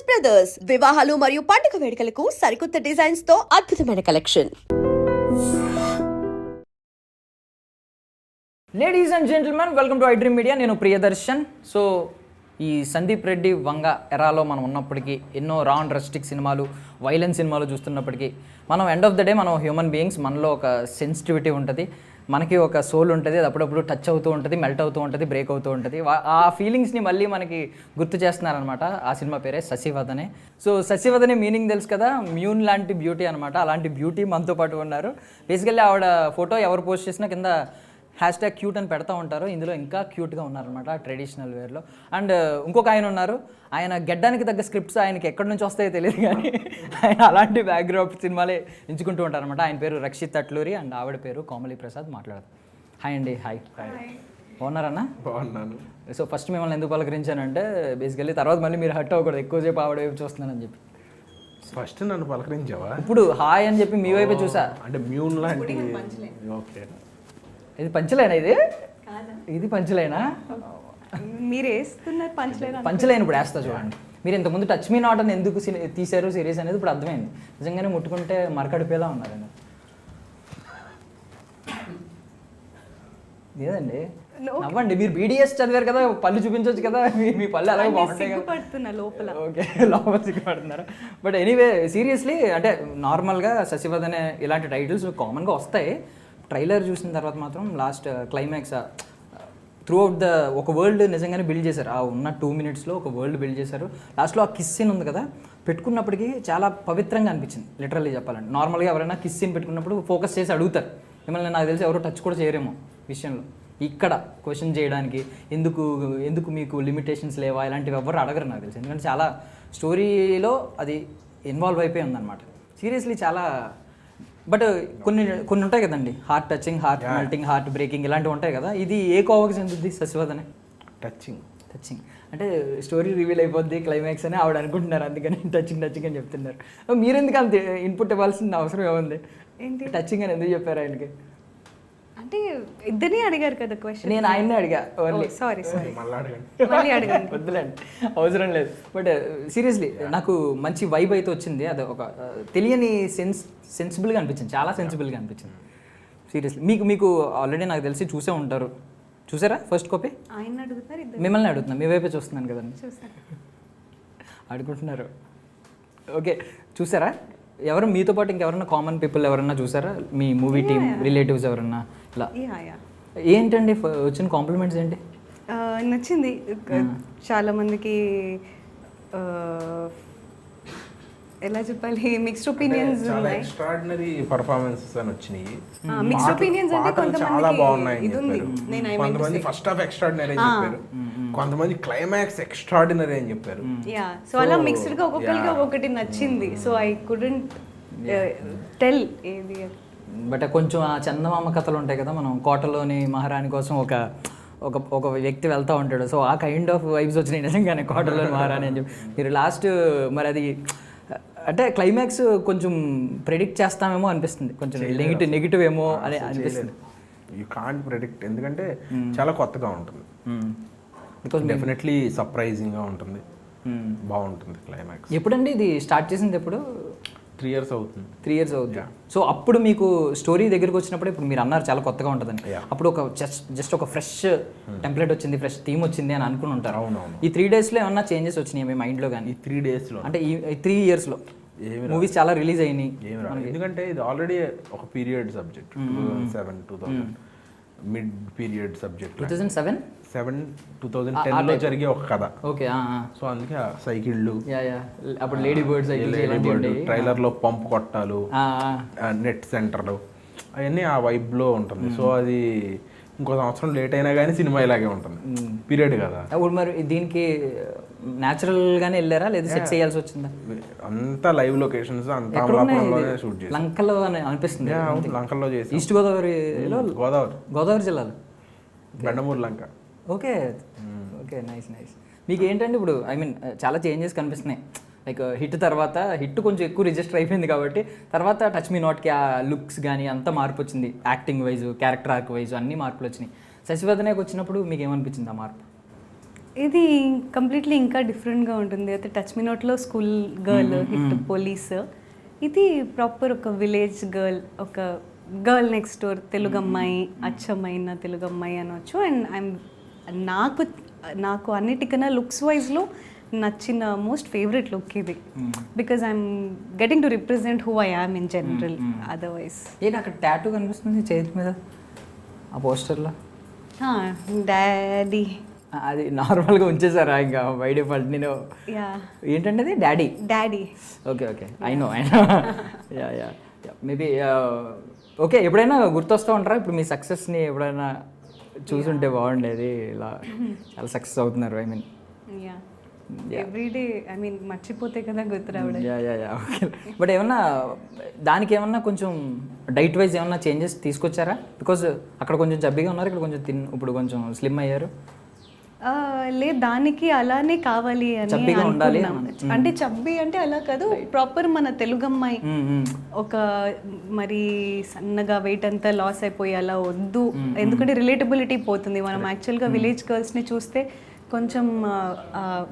Brothers వివాహాలు మరియు పండుగ వేడుకలకు సరికొత్త డిజైన్స్ తో అద్భుతమైన collection. Ladies and gentlemen, welcome to I dream media. నేను ప్రియదర్శన్. సో ఈ సందీప్ రెడ్డి వంగ ఎరాలో మనం ఉన్నప్పటికీ, ఎన్నో రా అండ్ రస్టిక్ సినిమాలు, వైలెన్స్ సినిమాలు చూస్తున్నప్పటికీ, మనం ఎండ్ ఆఫ్ ద డే మనం హ్యూమన్ బీయింగ్స్, మనలో ఒక సెన్సిటివిటీ ఉంటుంది, మనకి ఒక సోల్ ఉంటుంది. అది అప్పుడప్పుడు టచ్ అవుతూ ఉంటుంది, మెల్ట్ అవుతూ ఉంటుంది, బ్రేక్ అవుతూ ఉంటుంది. ఆ ఫీలింగ్స్ని మళ్ళీ మనకి గుర్తు చేస్తున్నారనమాట. ఆ సినిమా పేరే శశివదనే. సో శశివదనే మీనింగ్ తెలుసు కదా, మ్యూన్ లాంటి బ్యూటీ అనమాట. అలాంటి బ్యూటీ మనతో పాటు ఉన్నారు. బేసికల్లీ ఆవిడ ఫోటో ఎవరు పోస్ట్ చేసినా కింద హ్యాష్ట్యాగ్ క్యూట్ అని పెడతా ఉంటారు. ఇందులో ఇంకా క్యూట్గా ఉన్నారనమాట ట్రెడిషనల్ వేర్లో. అండ్ ఇంకొక ఆయన ఉన్నారు, ఆయన గెడ్డానికి తగ్గ స్క్రిప్ట్స్ ఆయనకి ఎక్కడి నుంచి వస్తాయో తెలియదు, కానీ ఆయన అలాంటి బ్యాక్గ్రౌండ్ సినిమాలే ఎంచుకుంటూ ఉంటారనమాట. ఆయన పేరు రక్షిత్ అట్లూరి అండ్ ఆవిడ పేరు కోమలి ప్రసాద్. మాట్లాడదు. హాయ్ అండి. హాయ్. బాగున్నారన్నా? బాగున్నాను. సో ఫస్ట్ మిమ్మల్ని ఎందుకు పలకరించానంటే, బేసికల్లీ తర్వాత మళ్ళీ మీరు హర్ట్ అవ్వకూడదు, ఎక్కువసేపు ఆవిడ వైపు చూస్తున్నానని చెప్పి. ఫస్ట్ నన్ను పలకరించావా? ఇప్పుడు హాయ్ అని చెప్పి మీ వైపే చూసా. అంటే మ్యూన్ లాంటి. ఓకే, ఇది పంచలైనా? ఇది పంచలైనా? మీరు వేస్తున్నారు పంచలైన. పంచలైన ఇప్పుడు వేస్తా చూడండి. మీరు ఇంతకుముందు టచ్ మీ నాట్ అని ఎందుకు తీశారు సిరీస్ అనేది ఇప్పుడు అర్థమైంది. నిజంగానే ముట్టుకుంటే మరకడిపేలా ఉన్నారండి. లేదండి, నవ్వండి. మీరు బీడీఎస్ చదివారు కదా, పళ్ళు చూపించవచ్చు కదా, మీ పళ్ళు అలాగే బాగుంటాయి కదా. లోపల ఓకే, లోపల సిగ్గుపడుతున్నారు. బట్ ఎనీవే, సీరియస్లీ అంటే నార్మల్గా శశివదనే ఇలాంటి టైటిల్స్ కామన్గా వస్తాయి. ట్రైలర్ చూసిన తర్వాత మాత్రం last climax through out the ఒక వరల్డ్ నిజంగానే బిల్డ్ చేశారు. ఆ ఉన్న 2 minutesలో ఒక వరల్డ్ బిల్డ్ చేశారు. లాస్ట్లో ఆ కిస్ సీన్ ఉంది కదా, పెట్టుకున్నప్పటికీ చాలా పవిత్రంగా అనిపించింది. లిటరల్లీ చెప్పాలంటే, నార్మల్గా ఎవరైనా కిస్ సీన్ పెట్టుకున్నప్పుడు ఫోకస్ చేసి అడుగుతారు. మిమ్మల్ని నాకు తెలిసి ఎవరు టచ్ కూడా చేయరేమో విషయంలో. ఇక్కడ క్వశ్చన్ చేయడానికి ఎందుకు మీకు లిమిటేషన్స్ లేవా ఇలాంటివి ఎవరు అడగరు నాకు తెలిసి. ఎందుకంటే చాలా స్టోరీలో అది ఇన్వాల్వ్ అయిపోయి ఉందన్నమాట. సీరియస్లీ చాలా. బట్ కొన్ని ఉంటాయి కదండి, heart touching, heart melting, heart breaking ఇలాంటివి ఉంటాయి కదా. ఇది ఏ కోవకి చెందుద్ది శశివదనే? టచింగ్. అంటే స్టోరీ రివీల్ అయిపోద్ది క్లైమాక్స్ అని ఆవిడ అనుకుంటున్నారు, అందుకని టచింగ్ అని చెప్తున్నారు. మీరెందుకు అంత ఇన్పుట్ ఇవ్వాల్సిన అవసరం ఏముంది? ఏంటి టచింగ్ అని ఎందుకు చెప్పారు ఆయనకి? అంటే ఇద్దరిని అడిగారు కదా క్వశ్చన్. నేను ఆయన్నే అడిగా. సారీ మళ్ళీ అడగండి. వద్దులేండి, అవసరం లేదు. బట్ సీరియస్లీ నాకు మంచి వైబ్ అయితే వచ్చింది. అది ఒక తెలియని సెన్సిబుల్గా అనిపించింది, చాలా సెన్సిబుల్గా అనిపించింది సీరియస్లీ. మీకు ఆల్రెడీ నాకు తెలిసి చూసే ఉంటారు. చూసారా ఫస్ట్ కాపీ? ఆయన అడుగుతారు, మిమ్మల్ని అడుగుతున్నాను, మీ వైపే చూస్తున్నాను కదండి. అడుగుతున్నారు. ఓకే, చూసారా? ఎవరు మీతో పాటు ఇంకెవరన్నా కామన్ పీపుల్ ఎవరన్నా చూసారా? మీ మూవీ టీమ్ రిలేటివ్స్ ఎవరన్నా ఇలా? ఏంటండి వచ్చిన కాంప్లిమెంట్స్ ఏంటి? నచ్చింది. చాలా మందికి ఎలా చెప్పాలి, మిక్స్డ్ ఒపీనియన్స్ ఉన్నాయి. ఎక్స్ట్రాడినరీ పర్ఫార్మెన్సెస్ అని వచ్చినాయి. మిక్స్డ్ ఒపీనియన్స్ అంటే చాలా బాగున్నాయి. ఇది ఉంది. కొంతమంది ఫస్ట్ హాఫ్ ఎక్స్ట్రాడినరీ అని చెప్పారు, కొంతమంది క్లైమాక్స్ ఎక్స్ట్రాడినరీ అని చెప్పారు. సో అలా మిక్స్డ్ గా ఒక్కొక్కరికి ఒక్కొక్కటి నచ్చింది. సో ఐ కుడెంట్ టెల్ ఏది. బట్ కొంచెం ఆ చందమామ కథలు ఉంటాయి కదా, మనం కోటలోని మహారాణి కోసం ఒక వ్యక్తి వెళ్తూ ఉంటాడు. సో ఆ కైండ్ ఆఫ్ వైబ్స్ వచ్చినాయి నిజంగానే, కోటలోని మహారాణి అని చెప్పి. మీరు లాస్ట్ మరి అది అంటే క్లైమాక్స్ కొంచెం ప్రెడిక్ట్ చేస్తామేమో అనిపిస్తుంది, కొంచెం నెగిటివ్ ఏమో అని అనిపిస్తుంది. యూ కాంట్ ప్రెడిక్ట్, ఎందుకంటే చాలా కొత్తగా ఉంటుంది. డెఫినెట్లీ సర్ప్రైజింగ్గా ఉంటుంది, బాగుంటుంది క్లైమాక్స్. ఎప్పుడండి ఇది స్టార్ట్ చేసింది? ఎప్పుడు? 3 years అవుతుంది. 3 years అవుతుంది. సో అప్పుడు మీకు స్టోరీ దగ్గరికి వచ్చినప్పుడు, ఇప్పుడు మీరు అన్నారు చాలా కొత్తగా ఉంటుందని, అప్పుడు ఒక జస్ట్ ఒక ఫ్రెష్ టెంప్లెట్ వచ్చింది, ఫ్రెష్ థీమ్ వచ్చింది అని అనుకుని ఉంటారు. అవునవును. ఈ 3 daysలో ఏమన్నా చేంజెస్ వచ్చినాయి మీ మైండ్లో? కానీ ఈ 3 daysలో అంటే ఈ 3 yearsలో మూవీస్ చాలా రిలీజ్ అయినాయి. ఎందుకంటే ఇది ఆల్రెడీ ఒక period subject. 2007-2000 mid period subject. 2010లో జరిగే ఒక కథ. ఓకే. సో అందుకే సైకిళ్ళు, అప్పుడు లేడీ బర్డ్ సైకిల్, ట్రైలర్లో పంప్ కొట్టాలు, నెట్ సెంటర్లు, అవన్నీ ఆ వైబ్లో ఉంటుంది. సో అది ఇంకో సంవత్సరం లేట్ అయినా కానీ సినిమా ఇలాగే ఉంటుంది, పీరియడ్ కదా. అప్పుడు మరి దీనికి న్యాచురల్గానే వెళ్ళారా లేదా సెట్ చేయాల్సి వచ్చిందా? అంతా లైవ్ లొకేషన్స్, అంతా అమలాపురంలోనే షూట్ చేసి. లంకలో అని అనిపిస్తుంది. లంకల్లో చేసి. ఈస్ట్ గోదావరిలో, గోదావరి జిల్లాలో బెండమూరు లంక. ఓకే. నైస్. మీకు ఏంటంటే ఇప్పుడు చాలా చేంజెస్ కనిపిస్తున్నాయి. లైక్ హిట్ కొంచెం ఎక్కువ రిజిస్టర్ అయిపోయింది కాబట్టి, తర్వాత టచ్ మీ నాట్కి ఆ లుక్స్ కానీ అంతా మార్పు వచ్చింది. Acting wise, character arc wise అన్ని మార్పులు వచ్చినాయి. శశివదనేకి వచ్చినప్పుడు మీకు ఏమనిపించింది ఆ మార్పు? ఇది కంప్లీట్లీ ఇంకా డిఫరెంట్గా ఉంటుంది. అయితే టచ్ మీ నోట్లో స్కూల్ గర్ల్, హిట్ పోలీస్. ఇది ప్రాపర్ ఒక విలేజ్ గర్ల్, ఒక గర్ల్ నెక్స్ట్ డోర్ తెలుగు అమ్మాయి, అచ్చమైన తెలుగు అమ్మాయి అనొచ్చు. అండ్ నాకు అన్నిటికన్నా లుక్స్ వైజ్లో నచ్చిన మోస్ట్ ఫేవరెట్ లుక్ ఇది. Because I'm getting to represent who I am in general. Otherwise ఏంటి అక్కడ టాటూ కనిపిస్తుంది చేతి మీద ఆ పోస్టర్లో? డాడీ. అది నార్మల్గా ఉంచేసారా ఇంకా బై డిఫాల్ట్? నేను యా ఏంటంటే అది daddy. Daddy. Okay I know yeah yeah maybe okay. ఎప్పుడైనా గుర్తొస్తూ ఉంటారా ఇప్పుడు మీ సక్సెస్ని? ఎప్పుడైనా చూసుంటే బాగుండేది, ఇలా చాలా సక్సెస్ అవుతున్నారు. I mean yeah everyday, I mean మర్చిపోతే కదా గుర్తు రావడం. Yeah okay. బట్ ఏమన్నా దానికి ఏమన్నా కొంచెం డైట్ వైజ్ ఏమన్నా చేంజెస్ తీసుకొచ్చారా? బికాజ్ అక్కడ కొంచెం చబ్బీగా ఉన్నారు, ఇక్కడ కొంచెం ఇప్పుడు కొంచెం స్లిమ్ అయ్యారు. లేదు, దానికి అలానే కావాలి అని అనుకున్నాం. అంటే చబ్బి అంటే అలా కాదు, ప్రాపర్ మన తెలుగు అమ్మాయి ఒక మరి సన్నగా వెయిట్ అంతా లాస్ అయిపోయి అలా వద్దు. ఎందుకంటే రిలేటబిలిటీ పోతుంది. మనం యాక్చువల్గా విలేజ్ గర్ల్స్ని చూస్తే కొంచెం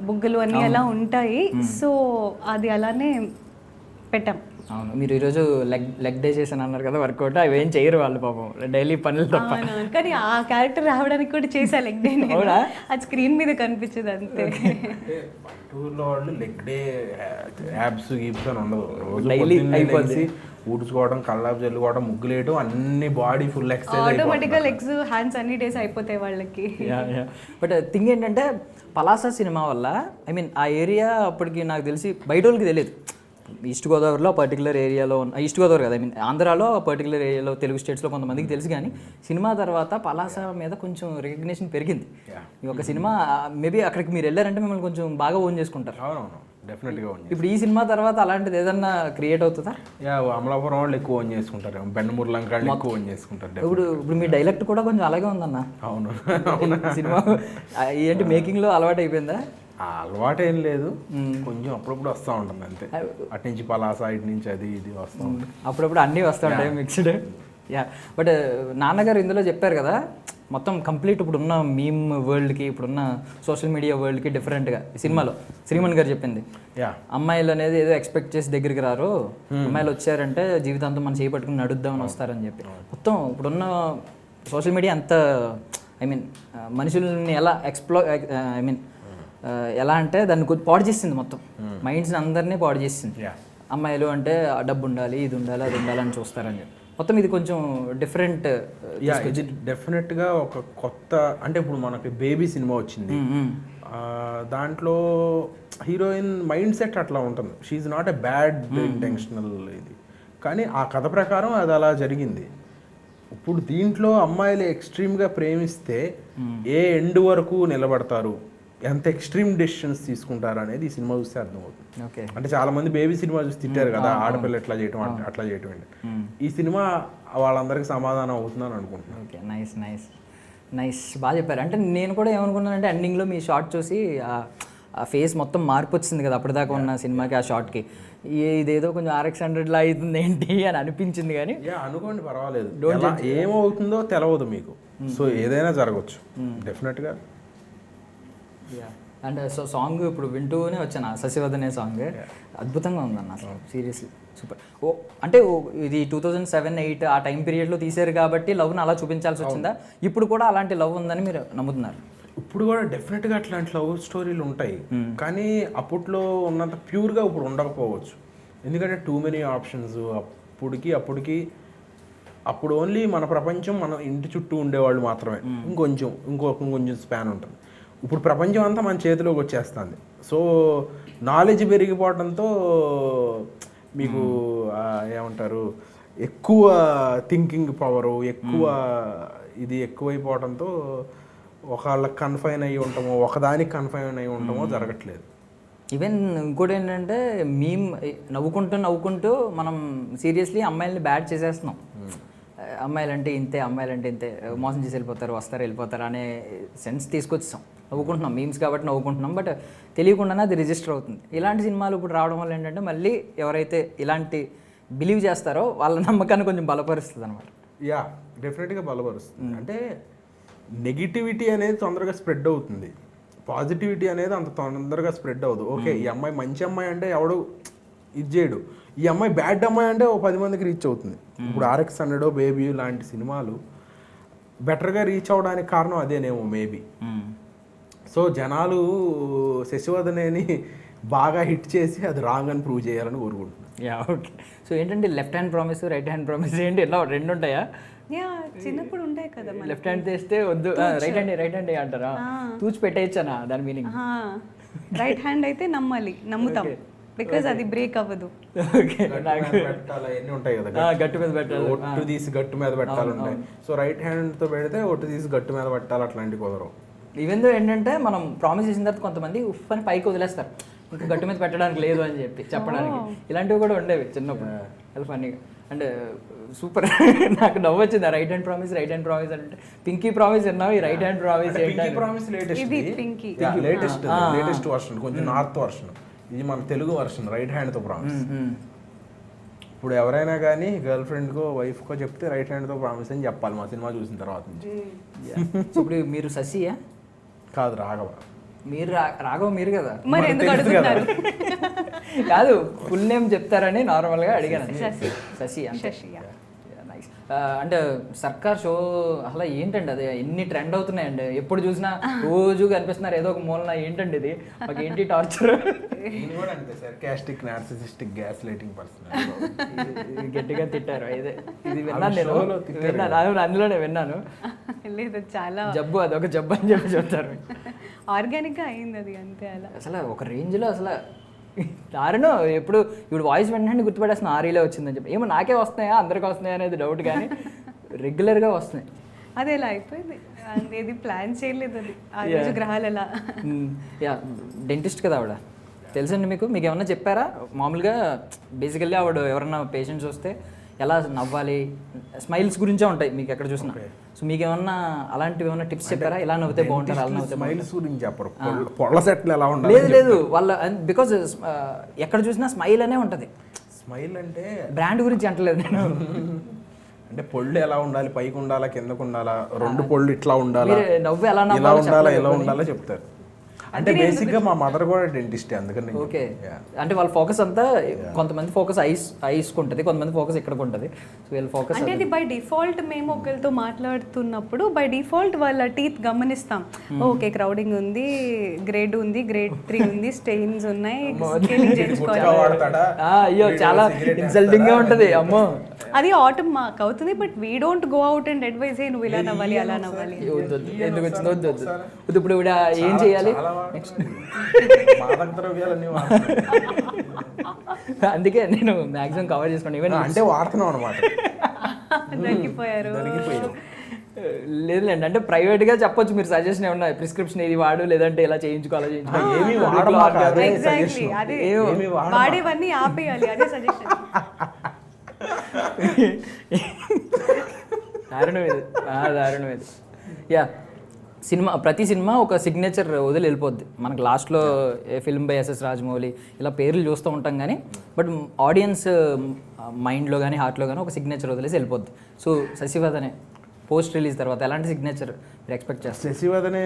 బుగ్గలు అన్నీ అలా ఉంటాయి. సో అది అలానే పెట్టాం. అవును, మీరు ఈరోజు లెగ్ డే చేశాను అన్నారు కదా, వర్కౌట్ అవి ఏం చేయరు వాళ్ళు పాపం, డైలీ పనులు తప్ప. కానీ ఆ క్యారెక్టర్ రావడానికి కూడా చేసా లెగ్ డే. అది స్క్రీన్ మీద కనిపించదు అంతే. టూర్లో వాళ్ళు లెగ్ డే యాబ్స్ గీబ్స్ అని ఉండదు. డైలీ అయిపోద్ది. ఊడ్చుకోవడం, కల్లాపు చల్లుకోవడం, ముగ్గులేయడం, అన్ని బాడీ ఫుల్ ఎక్సర్సైజ్, ఆటోమేటిక్గా లెగ్స్ హ్యాండ్స్ అన్ని డేస్ అయిపోతాయి వాళ్ళకి. బట్ థింగ్ ఏంటంటే పలాస సినిమా వల్ల ఐ మీన్ ఆ ఏరియా అప్పటికి నాకు తెలిసి బయట వాళ్ళకి తెలియదు. ఈస్ట్ గోదావరిలో పర్టికులర్ ఏరియాలో ఈస్ట్ గోదావరి కదా, ఐ మీన్ ఆంధ్రాలో పర్టికులర్ ఏరియాలో తెలుగు స్టేట్స్లో కొంతమందికి తెలుసు. కానీ సినిమా తర్వాత పలాస మీద కొంచెం రికగ్నిషన్ పెరిగింది. ఈ ఒక సినిమా మేబీ అక్కడికి మీరు వెళ్ళారంటే మిమ్మల్ని కొంచెం బాగా ఓన్ చేసుకుంటారు. అవునవును, డెఫినెట్గా ఓన్. ఇప్పుడు ఈ సినిమా తర్వాత అలాంటిది ఏదన్నా క్రియేట్ అవుతుందా? యా, అమలాపురం వాళ్ళు ఎక్కువ ఓన్ చేసుకుంటారు, బెండమూరు లంకాళ్ళు ఎక్కువ ఓన్ చేసుకుంటారు. ఇప్పుడు మీ డైలెక్ట్ కూడా కొంచెం అలాగే ఉందన్న. అవును అవును. సినిమా ఏంటి మేకింగ్లో అలవాటు అయిపోయిందా? అలవాటు ఏం లేదు, కొంచెం అప్పుడప్పుడు వస్తూ ఉంటుంది అంతే. అటు నుంచి పలాస, ఇటు నుంచి అది ఇది వస్తూ ఉంటుంది. అప్పుడప్పుడు అన్నీ వస్తూ ఉంటాయి మిక్స్డ్. యా, బట్ నాన్నగారు ఇందులో చెప్పారు కదా, మొత్తం కంప్లీట్ ఇప్పుడున్న మీమ్ వరల్డ్కి, ఇప్పుడున్న సోషల్ మీడియా వరల్డ్కి డిఫరెంట్గా సినిమాలో శ్రీమణ్ గారు చెప్పింది. అమ్మాయిలు అనేది ఏదో ఎక్స్పెక్ట్ చేసి దగ్గరికి రారు, అమ్మాయిలు వచ్చారంటే జీవితాంతం మనం చేపట్టుకుని నడుద్దామని వస్తారని చెప్పి. మొత్తం ఇప్పుడున్న సోషల్ మీడియా అంత ఐ మీన్ మనుషుల్ని ఎలా ఐ మీన్ ఎలా అంటే దాన్ని పాడు చేసింది, మొత్తం మైండ్స్ని అందరినీ పాడు చేసింది. అమ్మాయిలు అంటే డబ్బు ఉండాలి, ఇది ఉండాలి, అది ఉండాలి అని చూస్తారని చెప్పి. మొత్తం ఇది కొంచెం డిఫరెంట్. ఇది డెఫినెట్గా ఒక కొత్త, అంటే ఇప్పుడు మనకి బేబీ సినిమా వచ్చింది, దాంట్లో హీరోయిన్ మైండ్ సెట్ అట్లా ఉంటుంది. She's not a bad intentional ఇది, కానీ ఆ కథ ప్రకారం అది అలా జరిగింది. ఇప్పుడు దీంట్లో అమ్మాయిలు ఎక్స్ట్రీమ్గా ప్రేమిస్తే ఏ ఎండ్ వరకు నిలబడతారు, ఎంత ఎక్స్ట్రీమ్ డెసిషన్స్ తీసుకుంటారు అనేది ఈ సినిమా చూస్తే అర్థమవుతుంది. అంటే చాలా మంది బేబీ సినిమా చూసి తిట్టారు కదా, ఆడపిల్ల ఎట్లా చేయటం అట్లా చేయటం ఏంటి. ఈ సినిమా వాళ్ళందరికీ సమాధానం అవుతుందని అనుకుంటున్నాను. ఓకే, నైస్ నైస్ నైస్, బాగా చెప్పారు. అంటే నేను కూడా ఏమనుకున్నానంటే ఎండింగ్లో మీ షార్ట్ చూసి ఆ ఫేస్ మొత్తం మార్పు వచ్చింది కదా అప్పటిదాకా ఉన్న సినిమాకి, ఆ షార్ట్కి ఇదేదో కొంచెం RX100లా అవుతుంది ఏంటి అని అనిపించింది. కానీ అనుకోండి, పర్వాలేదు, ఏమవుతుందో తెలవదు మీకు, సో ఏదైనా జరగవచ్చు డెఫినెట్గా. అండ్ సో సాంగ్ ఇప్పుడు వింటూనే వచ్చాను, శశివద్ అనే సాంగ్ అద్భుతంగా ఉందన్న అసలు, సీరియస్లీ సూపర్. అంటే ఇది 2007-8 ఆ టైం పీరియడ్లో తీశారు కాబట్టి లవ్ని అలా చూపించాల్సి వచ్చిందా? ఇప్పుడు కూడా అలాంటి లవ్ ఉందని మీరు నమ్ముతున్నారు? ఇప్పుడు కూడా డెఫినెట్గా అట్లాంటి లవ్ స్టోరీలు ఉంటాయి, కానీ అప్పట్లో ఉన్నంత ప్యూర్గా ఇప్పుడు ఉండకపోవచ్చు. ఎందుకంటే టూ మెనీ ఆప్షన్స్. అప్పుడు ఓన్లీ మన ప్రపంచం మన ఇంటి చుట్టూ ఉండేవాళ్ళు మాత్రమే, ఇంకొంచెం స్పాన్ ఉంటుంది. ఇప్పుడు ప్రపంచం అంతా మన చేతిలోకి వచ్చేస్తుంది. సో నాలెడ్జ్ పెరిగిపోవడంతో మీకు ఏమంటారు, ఎక్కువ థింకింగ్ పవరు, ఇది ఎక్కువైపోవడంతో ఒకళ్ళకి కన్ఫైన్ అయ్యి ఉంటామో, ఒకదానికి కన్ఫైన్ అయ్యి ఉంటామో జరగట్లేదు. ఈవెన్ ఇంకోటి ఏంటంటే నవ్వుకుంటూ మనం సీరియస్లీ అమ్మాయిల్ని బ్యాడ్ చేసేస్తున్నాం. అమ్మాయిలంటే ఇంతే, మోసం చేసి వెళ్ళిపోతారు, వస్తారు వెళ్ళిపోతారు అనే సెన్స్ తీసుకొచ్చాం. నవ్వుకుంటున్నాం, మీమ్స్ కాబట్టి నవ్వుకుంటున్నాం, బట్ తెలియకుండానే అది రిజిస్టర్ అవుతుంది. ఇలాంటి సినిమాలు ఇప్పుడు రావడం వల్ల ఏంటంటే మళ్ళీ ఎవరైతే ఇలాంటి బిలీవ్ చేస్తారో వాళ్ళ నమ్మకాన్ని కొంచెం బలపరుస్తుంది అనమాట. యా, డెఫినెట్గా బలపరుస్తుంది. అంటే నెగిటివిటీ అనేది తొందరగా స్ప్రెడ్ అవుతుంది. పాజిటివిటీ అనేది అంత తొందరగా స్ప్రెడ్ అవ్వదు. ఓకే ఈ అమ్మాయి మంచి అమ్మాయి అంటే ఎవడు ఇది చేయడు, ఈ అమ్మాయి బ్యాడ్ అమ్మాయి అంటే ఓ 10 మందికి రీచ్ అవుతుంది. ఇప్పుడు RX-100 బేబీ లాంటి సినిమాలు బెటర్గా రీచ్ అవ్వడానికి కారణం అదేనేమో మేబీ. సో జనాలు శశివదనేని బాగా హిట్ చేసి అది రాంగ్ అని ప్రూవ్ చేయాలని కోరుకుంటున్నాను. Yeah okay. సో ఏంటంటే left hand promise right hand promise ఏంటి ఇలా రెండు ఉంటాయా? యా చిన్నప్పుడు ఉంటాయి కదా మనకి. లెఫ్ట్ హ్యాండ్ తెస్తే వద్దు, రైట్ హ్యాండ్ అంటారా? తూచి పెట్టేయచ్చనా దాని మీనింగ్? రైట్ హ్యాండ్ అయితే నమ్ముతాం బికాజ్ అది బ్రేక్ అవ్వదు. ఓకే పెట్టాలి అవన్నీ ఉంటాయి కదా, గట్టు మీద పెట్టాలి, ఒట్టు తీసి గట్టు మీద పెట్టాలి ఉంటాయి. సో రైట్ హ్యాండ్తో పెడితే ఒట్టు తీసి గట్టు మీద పెట్టాలి, అట్లాంటి కుదరవు. ఈవెన్ దో ఏంటంటే మనం ప్రామిస్ చేసిన తర్వాత కొంతమంది ఉఫ్ అని పైకి వదిలేస్తారు, ఇంకా గట్టు మీద పెట్టడానికి లేదు అని చెప్పడానికి. ఇలాంటివి కూడా ఉండేవి చిన్నప్పుడు, చాలా ఫన్నీగా. అండ్ సూపర్ నాకు నవ్వు వచ్చింది రైట్ హ్యాండ్ ప్రామిస్ అంటే. పింకీ ప్రామిస్ విన్నావు, ఈ right hand promise promise latest version, కొంచెం నార్త్ వర్షన్. ఇది మన తెలుగు వర్షన్ రైట్ హ్యాండ్తో ప్రామిస్. ఇప్పుడు ఎవరైనా కానీ గర్ల్ ఫ్రెండ్కో వైఫ్కో చెప్తే రైట్ హ్యాండ్తో ప్రామిస్ అని చెప్పాలి మా సినిమా చూసిన తర్వాత నుంచి. సో ఇప్పుడు మీరు శశియా? కాదు రాఘవ. మీరు రాఘవ మీరు కదా, మరి ఎందుకు అడుగుతున్నారు? కాదు ఫుల్ నేమ్ చెప్తారని నార్మల్గా అడిగాను. శశి నైస్. అంటే సర్కార్ షో అసలు ఏంటండి అది, ఎన్ని ట్రెండ్ అవుతున్నాయండి, ఎప్పుడు చూసినా రోజు కనిపిస్తున్నారు ఏదో ఒక మూలన. ఏంటండి ఇది, మాకు ఏంటి టార్చర్? గట్టిగా తిట్టారు ఇదే, ఇది విన్నాను నేను, అందులోనే విన్నాను. లేదు చాలా జబ్బు, అదొక జబ్బు అని చెప్తారు. ఆర్గానిక్గా అయింది అది అంతే. అలా అసలు ఒక రేంజ్లో అసలు దారుణం. ఇప్పుడు వాయిస్ వెంటనే గుర్తుపడేస్తున్నా ఆరీలో వచ్చిందని చెప్పి. ఏమో నాకే వస్తున్నాయా అందరికీ వస్తున్నాయా అనేది డౌట్, కానీ రెగ్యులర్గా వస్తున్నాయి. అది ఎలా అయిపోయింది, అది ప్లాన్ చేయలేదు అది ఆ రోజు గ్రహాలు ఎలా. యా డెంటిస్ట్ కదా ఆవిడ, తెలుసండి మీకు ఏమన్నా చెప్పారా? మామూలుగా బేసికల్లీ ఆవిడ ఎవరన్నా పేషెంట్స్ వస్తే ఎలా నవ్వాలి, స్మైల్స్ గురించే ఉంటాయి మీకు ఎక్కడ చూసినా. సో మీకు ఏమన్నా అలాంటివి ఏమన్నా టిప్స్ చెప్పారా? ఇలా నవ్వుతే బాగుంటారు, అలా నవ్వుతే స్మైల్స్ గురించి చెప్పరు, పొళ్ళ సెట్లు ఎలా ఉండాలి? లేదు వాళ్ళ బికాజ్ ఎక్కడ చూసినా స్మైల్ అనే ఉంటుంది. స్మైల్ అంటే బ్రాండ్ గురించి అంటలేదు నేను. అంటే పొళ్ళు ఎలా ఉండాలి, పైకి ఉండాలా కిందకు ఉండాలా, రెండు పొళ్ళు ఇట్లా ఉండాలా, నవ్వు ఎలా ఇలా ఉండాలా చెప్తారు. అంటే బేసిక్గా మా మదర్ కూడా డెంటిస్ట్, అందుకని. ఓకే, అంటే వాళ్ళ ఫోకస్ అంతా కొంతమంది ఫోకస్ ఐస్ ఉంటుంది, కొంతమంది ఫోకస్ ఇక్కడ ఉంటుంది. సో వీళ్ళ ఫోకస్ అంటే అది బై డిఫాల్ట్ మేము ఒకరితో మాట్లాడుతున్నప్పుడు బై డిఫాల్ట్ వాళ్ళ టీత్ గమనిస్తాం. ఓకే క్రౌడింగ్ ఉంది, గ్రేడ్ ఉంది, గ్రేడ్ 3 ఉంది, స్టెయిన్స్ ఉన్నాయి, అయ్యో చాలా ఇన్సల్టింగ్ గా ఉంటది. అమ్మో అది ఆటో మాకు అవుతుంది. But we don't go out and advise నువ్వు ఇలా నవ్వాలి అలా నవ్వాలి. ఎందుకు వచ్చింది వద్దు. ఇప్పుడు ఏం చేయాలి? అందుకే నేను మాక్సిమం కవర్ చేసుకోండి. ఈవెన్ అంటే వాడుతున్నాం అనమాట. దొరికిపోయారు. లేదులేండి, అంటే ప్రైవేట్ గా చెప్పొచ్చు, మీరు సజెషన్ ఏమన్నా ప్రిస్క్రిప్షన్ ఇది వాడు, లేదంటే ఇలా చేయించుకోవాలి వాడేవన్నీ ఆపేయాలి, అదే సజెషన్. దారుణం ఇది. యా ప్రతి సినిమా ఒక సిగ్నేచర్ వదిలి వెళ్ళిపోద్ది మనకు. లాస్ట్లో ఫిల్మ్ బై SS రాజమౌళి ఇలా పేర్లు చూస్తూ ఉంటాం, కానీ బట్ ఆడియన్స్ మైండ్లో కానీ హార్ట్లో కానీ ఒక సిగ్నేచర్ వదిలేసి వెళ్ళిపోద్ది. సో శశివదనే పోస్ట్ రిలీజ్ తర్వాత ఎలాంటి సిగ్నేచర్ మీరు ఎక్స్పెక్ట్ చేస్తారు? శశివదనే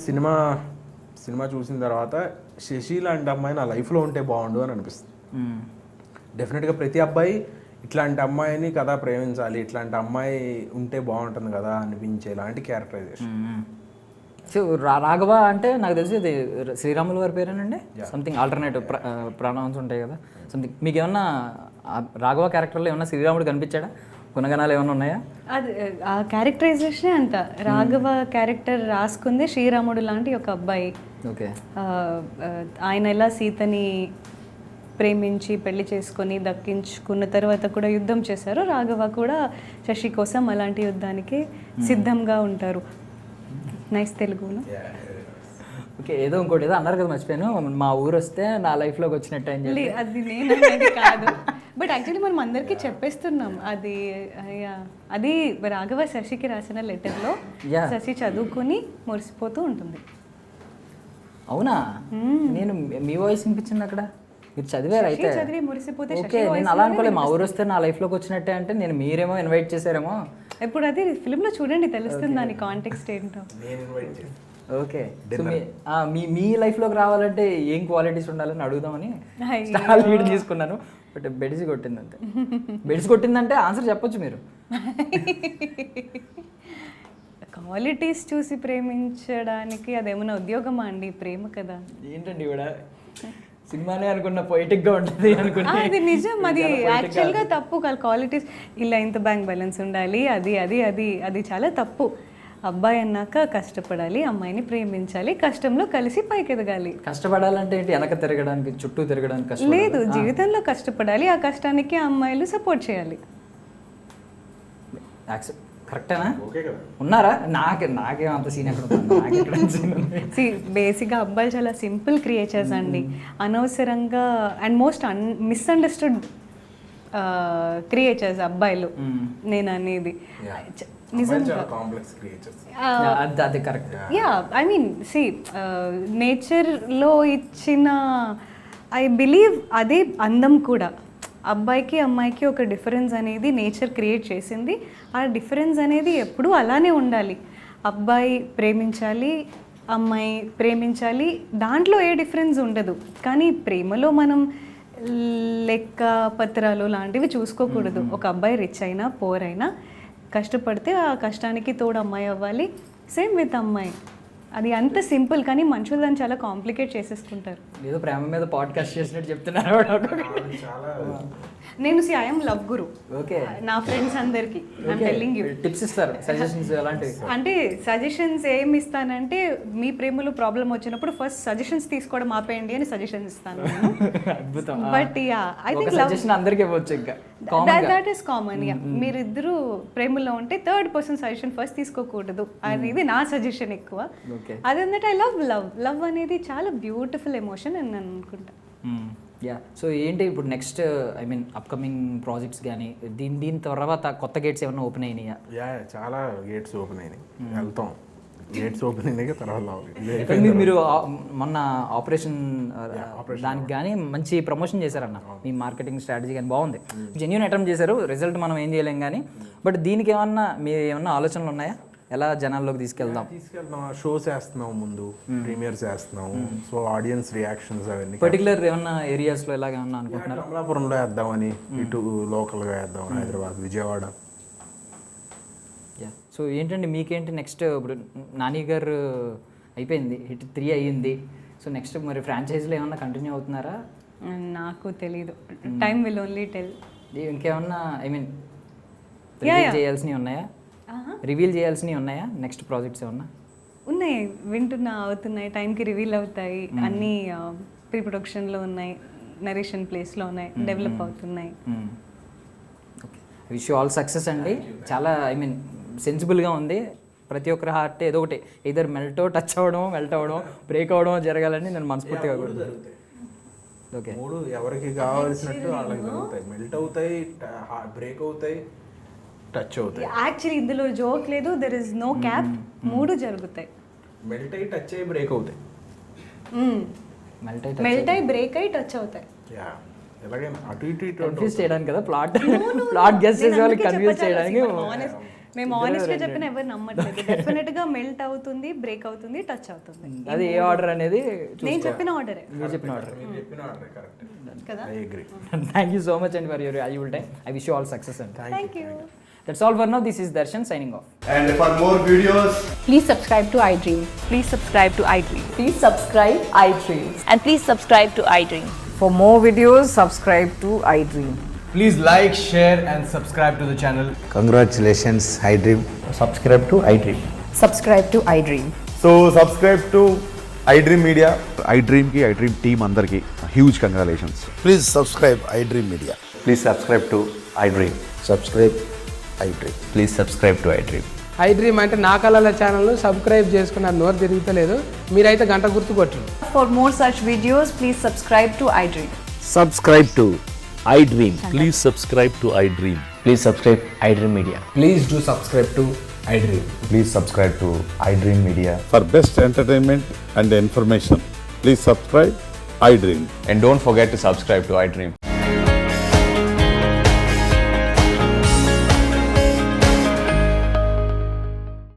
సినిమా చూసిన తర్వాత శశి లాంటి అమ్మాయి నా లైఫ్లో ఉంటే బాగుండు అని అనిపిస్తుంది. డెఫినెట్గా ప్రతి అబ్బాయి ఇట్లాంటి అమ్మాయిని కదా ప్రేమించాలి, ఇట్లాంటి అమ్మాయి ఉంటే బాగుంటుంది కదా అనిపించే ఇలాంటి క్యారెక్టరైజేషన్. సో రాఘవ అంటే నాకు తెలిసి ఇది శ్రీరాముల వారి పేరేనండి, సంథింగ్ ఆల్టర్నేటివ్ ప్రొనౌన్స్ ఉంటాయి కదా సంథింగ్. మీకు ఏమన్నా రాఘవ క్యారెక్టర్లో ఏమన్నా శ్రీరాముడు కనిపించాడా? గుణగణాలు ఏమైనా ఉన్నాయా? అది ఆ క్యారెక్టరైజేషన్ అంత. రాఘవ క్యారెక్టర్ రాసుకుంది శ్రీరాముడు లాంటి ఒక అబ్బాయి. ఓకే, ఆయన ఎలా సీతని ప్రేమించి పెళ్లి చేసుకొని దక్కించుకున్న తర్వాత కూడా యుద్ధం చేశారు, రాఘవ కూడా శశి కోసం అలాంటి యుద్ధానికి సిద్ధంగా ఉంటారు. నైస్ తెలుగులో. ఓకే, ఏదో ఇంకోటి ఏదో అన్నారు కదా మర్చిపోయాను, మా ఊరు వస్తే నా లైఫ్లోకి వచ్చినట్టు అని చెప్పి. అది నేను అనేది కాదు, బట్ యాక్చువల్లీ మనం అందరికీ చెప్పేస్తున్నాం. అది రాఘవ శశికి రాసిన లెటర్లో శశి చదువుకుని మురిసిపోతూ ఉంటుంది. అవునా? నేను మీ వాయిస్ వినిపించింది అక్కడ, మీరు చదివారు అయితే. చదివి మురిసిపోతే ఓకే, నేను అలా అనుకోలేదు. మా ఊరు వస్తే నా లైఫ్లోకి వచ్చినట్టే అంటే నేను మీరేమో ఇన్వైట్ చేశారేమో. ఇప్పుడు అది ఫిల్మ్లో చూడండి తెలుస్తుంది దాని కాంటెక్స్ట్ ఏంటో. ఓకే సో మీ లైఫ్లోకి రావాలంటే ఏం క్వాలిటీస్ ఉండాలని అడుగుదామని అయ్యో. స్టార్ లీడ్ తీసుకున్నాను. బట్ బెడిసి కొట్టింది అంతే. బెడిసి కొట్టిందంటే ఆన్సర్ చెప్పొచ్చు మీరు. క్వాలిటీస్ చూసి ప్రేమించడానికి అదేమన్నా ఉద్యోగమా అండి? ప్రేమ కదా. ఏంటండి కూడా సినిమానే అనుకున్న పొయిటిక్గా ఉంటుంది అనుకున్నా. అది నిజం, అది యాక్చువల్గా తప్పు. క్వాలిటీస్ ఇలా ఇంత బ్యాంక్ బ్యాలెన్స్ ఉండాలి, అది అది అది అది చాలా తప్పు. అబ్బాయి అన్నాక కష్టపడాలి, అమ్మాయిని ప్రేమించాలి, కష్టంలో కలిసి పైకి ఎదగాలి. కష్టపడాలంటే ఏంటి? వెనక తిరగడానికి, చుట్టూ తిరగడానికి కష్టం లేదు, జీవితంలో కష్టపడాలి, ఆ కష్టానికి అమ్మాయిలు సపోర్ట్ చేయాలి. కరెక్టేనా? ఓకే కదా. ఉన్నారా? నాకేం అంత సీన్ ఎక్కడ ఉంది? బేసిక్గా అబ్బాయిలు చాలా సింపుల్ క్రియేచర్స్ అండి. అనవసరంగా అండ్ మోస్ట్ మిస్అండర్స్టూడ్ క్రియేచర్స్ అబ్బాయిలు. నేను అనేది నిజంగా కాంప్లెక్స్ క్రియేచర్స్. అది correct. Yeah, I mean see నేచర్లో ఇచ్చిన ఐ బిలీవ్ అదే అందం కూడా. అబ్బాయికి అమ్మాయికి ఒక డిఫరెన్స్ అనేది నేచర్ క్రియేట్ చేసింది. ఆ డిఫరెన్స్ అనేది ఎప్పుడూ అలానే ఉండాలి. అబ్బాయి ప్రేమించాలి, అమ్మాయి ప్రేమించాలి, దాంట్లో ఏ డిఫరెన్స్ ఉండదు. కానీ ప్రేమలో మనం లెక్క పత్రాలు లాంటివి చూసుకోకూడదు. ఒక అబ్బాయి రిచ్ అయినా పోర్ అయినా కష్టపడితే ఆ కష్టానికి తోడు అమ్మాయి అవ్వాలి. సేమ్ విత్ అమ్మాయి. అది అంత సింపుల్. కానీ మనుషులు దాన్ని చాలా కాంప్లికేట్ చేసేసుకుంటారు. ఏదో ప్రేమ మీద పాడ్కాస్ట్ చేసినట్టు చెప్తున్నారు. చాలా నేను ఐఎమ్ లవ్ గురు. ఓకే, నా ఫ్రెండ్స్ అందరికి ఐఎమ్ టెల్లింగ్ యూ. టిప్స్ ఇస్తారు, సజెషన్స్ అలాంటివి. అంటే సజెషన్స్ ఏమి ఇస్తానంటే, మీ ప్రేమలో ప్రాబ్లం వచ్చినప్పుడు ఫస్ట్ సజెషన్స్ తీసుకోవడం ఆపేయండి అని సజెషన్స్ ఇస్తాను. అద్భుతం. But yeah, I think suggestion అందరికీ ఇవ్వచ్చు. ఇంకా దట్ ఈస్ కామన్. యా, మీరిద్దరు ప్రేమలో ఉంటే థర్డ్ పర్సన్ సజెషన్ ఫస్ట్ తీసుకోకూడదు అనేది నా సజెషన్ ఎక్కువ. అదేంటంటే ఐ లవ్ అనేది చాలా బ్యూటిఫుల్ ఎమోషన్ అని నేను అనుకుంటా. యా, సో ఏంటి ఇప్పుడు next I mean upcoming projects కానీ దీని తర్వాత కొత్త గేట్స్ ఏమైనా ఓపెన్ అయినాయా? చాలా గేట్స్ ఓపెన్ అయినాయి. వెళ్తాం, గేట్స్ ఓపెన్ అయినాయి తర్వాత. మీరు మొన్న ఆపరేషన్ దానికి కానీ మంచి ప్రమోషన్ చేశారన్న. మీ మార్కెటింగ్ స్ట్రాటజీ కానీ బాగుంది, జెన్యూన్ అటెంప్ట్ చేశారు. రిజల్ట్ మనం ఏం చేయలేం కానీ, బట్ దీనికి ఏమన్నా మీరు ఏమన్నా ఆలోచనలు ఉన్నాయా? ఎలా జనాల్లోకి తీసుకెళ్దాం? షోస్ వేస్తున్నాం, ముందు ప్రీమియర్స్ వేస్తున్నాం. సో ఆడియన్స్ రియాక్షన్స్ అవన్నీ పర్టికులర్ ఏమన్నా ఏరియాస్లో ఎలాగ ఏమన్నా అనుకుంటున్నారు? అమలాపురంలో వేద్దామని, ఇటు లోకల్గా వేద్దామని, హైదరాబాద్, విజయవాడ. యా, సో ఏంటండి మీకేంటి నెక్స్ట్? ఇప్పుడు నాని గారు అయిపోయింది, హిట్ 3 అయ్యింది. సో నెక్స్ట్ మరి ఫ్రాంచైజీలో ఏమన్నా కంటిన్యూ అవుతున్నారా? నాకు తెలీదు, టైం విల్ ఓన్లీ టెల్. ఇంకేమన్నా ఐ మీన్ రివీల్ చేయాల్సినవి ఉన్నాయా? రివీల్ చేయాల్సినవి ఉన్నాయా నెక్స్ట్ ప్రాజెక్ట్స్ ఏమన్నా? ఉన్నాయి, వింటున్నా, అవుతున్నాయి, టైంకి రివీల్ అవుతాయి. అన్నీ ప్రీ ప్రొడక్షన్లో ఉన్నాయి, నరేషన్ ప్లేస్లో ఉన్నాయి, డెవలప్ అవుతున్నాయి. Okay, wish you all success అండి. చాలా ఐ మీన్ సెన్సిబుల్గా ఉంది. ప్రతి ఒక్కరి హార్ట్ ఏదో ఒకటి ఇద్దరు టచ్ అవ్వడం, మెల్ట్ అవ్వడం, బ్రేక్ అవ్వడం జరగాలని నేను మనస్ఫూర్తిగా కూడా. ఓకే, మూడు ఎవరికి కావాల్సినట్టు వాళ్ళకి జరుగుతాయి. మెల్ట్ అవుతాయి, బ్రేక్ అవుతాయి, టచ్ అవుతాయి. యాక్చువల్లీ ఇందులో జోక్ లేదు, దెర్ ఇస్ నో క్యాప్. 3 జరుగుతాయి. మెల్ట్ అయ్యి, టచ్ అయ్యి, బ్రేక్ అవుతాయి. మెల్ట్ అయ్యి, బ్రేక్ అయ్యి, టచ్ అవుతాయి. ఎలాగైనా అటు ఇటు ఇటు కన్ఫ్యూజ్ చేయడానికి కదా, ప్లాట్ గెస్ చేసే వాళ్ళకి కన్ఫ్యూజ్ చేయడానికి. మేము ఆనెస్ట్గా చెప్పిన ఎవరు నమ్మట్లేదు. డెఫినెట్ గా మెల్ట్ అవుతుంది, బ్రేక్ అవుతుంది, టచ్ అవుతుంది. అది ఏ ఆర్డర్ అనేది నేను చెప్పిన ఆర్డరే. మీరు చెప్పిన ఆర్డర్ కదా. I agree. Thank you so much and for your valuable time. I wish you all success and Thank you. That's all for now. This is Darshan signing off. And for more videos, Please subscribe to iDream. Please subscribe to iDream. Please subscribe iDream. And please subscribe to iDream. For more videos, subscribe to iDream. please like, share and subscribe to the channel. Congratulations, iDream. Subscribe to iDream. Subscribe to iDream. So subscribe to iDream Media. iDream team andarki huge congratulations. Please subscribe iDream Media. Please subscribe to iDream. Subscribe iDream. Please subscribe to iDream. iDream అంటే నా కళల ఛానల్ను subscribe చేసుకున్న నోరు తిరుగుతలేదు, మీరైతే గంట గుర్తు కొట్టండి. For more such videos, please subscribe to iDream. Subscribe to iDream. Please subscribe to iDream. Please subscribe iDream Media. Please do subscribe to iDream. Please subscribe to iDream Media. For best entertainment and information, please subscribe iDream. And don't forget to subscribe to iDream.